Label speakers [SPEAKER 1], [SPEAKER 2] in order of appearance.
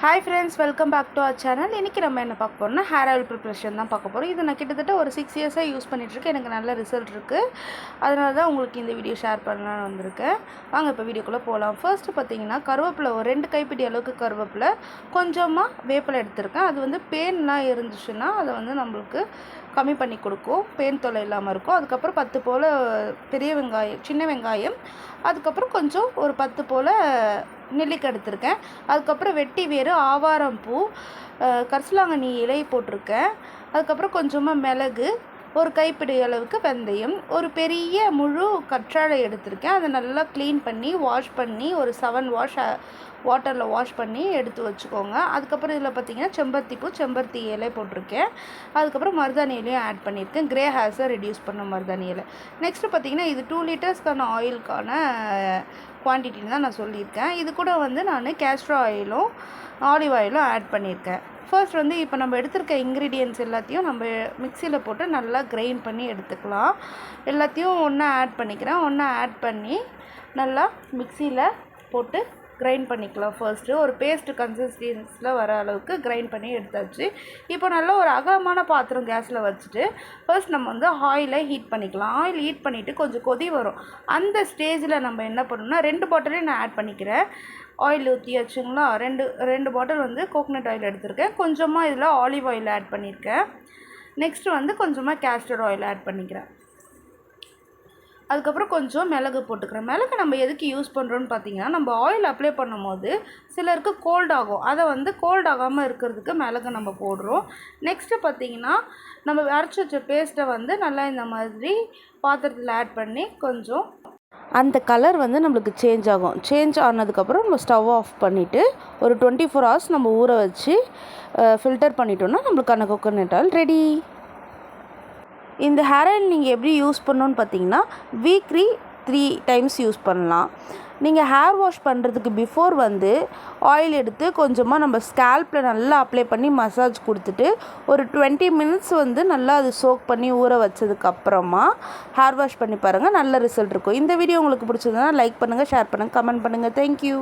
[SPEAKER 1] Hi friends, welcome back to our channel. இன்றைக்கி நம்ம என்ன பார்க்க போகிறோம்னா ஹேர் ஆயில் ப்ரிப்ரேஷன் தான் பார்க்க போகிறோம். இது நான் கிட்டத்தட்ட ஒரு 6 இயர்ஸாக யூஸ் பண்ணிகிட்ருக்கேன். எனக்கு நல்ல ரிசல்ட் இருக்குது. அதனால தான் உங்களுக்கு இந்த வீடியோ ஷேர் பண்ணலான்னு வந்திருக்கேன். வாங்க இப்போ வீடியோக்குள்ளே போகலாம். ஃபர்ஸ்ட்டு பார்த்தீங்கன்னா கருவேப்பிலை ஒரு 2 கைப்பிடி அளவுக்கு கருவேப்பிலை, கொஞ்சமாக வேப்பிலை எடுத்திருக்கேன். அது வந்து பேன்லாம் இருந்துச்சுன்னா அதை வந்து நம்மளுக்கு கம்மி பண்ணி கொடுக்கும், பேன் தொல்லை இல்லாமல் இருக்கும். அதுக்கப்புறம் 10 போல் பெரிய வெங்காயம், சின்ன வெங்காயம், அதுக்கப்புறம் கொஞ்சம் ஒரு 10 போல் நெல்லிக்காய் எடுத்திருக்கேன். அதுக்கப்புறம் வெட்டி வேறு, ஆவாரம் பூ, கரிசலாங்கண்ணி இலை போட்டிருக்கேன். அதுக்கப்புறம் கொஞ்சமாக மிளகு, ஒரு கைப்பிடி அளவுக்கு வெந்தயம், ஒரு பெரிய முழு கற்றாழை எடுத்திருக்கேன். அதை நல்லா க்ளீன் பண்ணி வாஷ் பண்ணி ஒரு 7 வாஷ் வாட்டரில் வாஷ் பண்ணி எடுத்து வச்சுக்கோங்க. அதுக்கப்புறம் இதில் பார்த்திங்கன்னா செம்பருத்தி பூ, செம்பருத்தி இலை போட்டிருக்கேன். அதுக்கப்புறம் மருதாணி இலையும் ஆட் பண்ணியிருக்கேன், கிரே ஹேர்ஸை ரெடியூஸ் பண்ண மருதாணி இலை. நெக்ஸ்ட்டு பார்த்திங்கன்னா இது 2 லிட்டர்ஸ்க்கான ஆயிலுக்கான குவான்டிட்டின்னு தான் நான் சொல்லியிருக்கேன். இது கூட வந்து நான் கேஸ்ட்ரா ஆயிலும் ஆலிவ் ஆயிலும் ஆட் பண்ணியிருக்கேன். ஃபர்ஸ்ட் வந்து இப்போ நம்ம எடுத்திருக்க இன்க்ரீடியன்ட்ஸ் எல்லாத்தையும் நம்ம மிக்சியில் போட்டு நல்லா கிரைண்ட் பண்ணி எடுத்துக்கலாம். எல்லாத்தையும் ஒன்றா ஆட் பண்ணிக்கிறேன். ஒன்றா ஆட் பண்ணி நல்லா மிக்சியில் போட்டு கிரைண்ட் பண்ணிக்கலாம். ஃபர்ஸ்ட்டு ஒரு பேஸ்ட் கன்சிஸ்டன்சியில் வர அளவுக்கு கிரைண்ட் பண்ணி எடுத்தாச்சு. இப்போ நல்லா ஒரு அகலமான பாத்திரம் கேஸில் வச்சுட்டு ஃபர்ஸ்ட் நம்ம வந்து ஆயிலை ஹீட் பண்ணிக்கலாம். ஆயில் ஹீட் பண்ணிவிட்டு கொஞ்சம் கொதி வரும். அந்த ஸ்டேஜில் நம்ம என்ன பண்ணணும்னா 2 பாட்டிலையும் நான் ஆட் பண்ணிக்கிறேன். ஆயில் ஊற்றியாச்சுங்களா, ரெண்டு பாட்டில் வந்து கோகனட் ஆயில் எடுத்திருக்கேன். கொஞ்சமாக இதில் ஆலிவ் ஆயில் ஆட் பண்ணியிருக்கேன். நெக்ஸ்ட்டு வந்து கொஞ்சமாக கேஸ்டர் ஆயில் ஆட் பண்ணிக்கிறேன். அதுக்கப்புறம் கொஞ்சம் மிளகு போட்டுக்கிறேன். மிளகு நம்ம எதுக்கு யூஸ் பண்ணுறோன்னு பார்த்தீங்கன்னா, நம்ம ஆயில் அப்ளை பண்ணும் போது சிலருக்கு கோல்ட் ஆகும். அதை வந்து கோல்ட் ஆகாமல் இருக்கிறதுக்கு மிளகு நம்ம போடுறோம். நெக்ஸ்ட்டு பார்த்திங்கன்னா நம்ம அரைச்சி வச்ச பேஸ்ட்டை வந்து நல்லா இந்த மாதிரி பாத்திரத்தில் ஆட் பண்ணி கொஞ்சம் அந்த கலர் வந்து நம்மளுக்கு சேஞ்ச் ஆகும். சேஞ்ச் ஆனதுக்கப்புறம் நம்ம ஸ்டவ் ஆஃப் பண்ணிவிட்டு ஒரு 24 hours நம்ம ஊற வச்சு ஃபில்டர் பண்ணிட்டோம்னா நம்மளுக்கான கோகனட் ஆயில் ரெடி. இந்த ஹேர் ஆயில் நீங்கள் எப்படி யூஸ் பண்ணணுன்னு பார்த்தீங்கன்னா, வீக்லி 3 times யூஸ் பண்ணலாம். நீங்கள் ஹேர் வாஷ் பண்ணுறதுக்கு பிஃபோர் வந்து ஆயில் எடுத்து கொஞ்சமாக நம்ம ஸ்கேல்பில் நல்லா அப்ளை பண்ணி மசாஜ் கொடுத்துட்டு ஒரு 20 minutes வந்து நல்லா அது சோக் பண்ணி ஊற வச்சதுக்கப்புறமா ஹேர் வாஷ் பண்ணி பாருங்கள், நல்ல ரிசல்ட் இருக்கும். இந்த வீடியோ உங்களுக்கு பிடிச்சதுன்னா லைக் பண்ணுங்கள், ஷேர் பண்ணுங்கள், கமெண்ட் பண்ணுங்கள். தேங்க்யூ.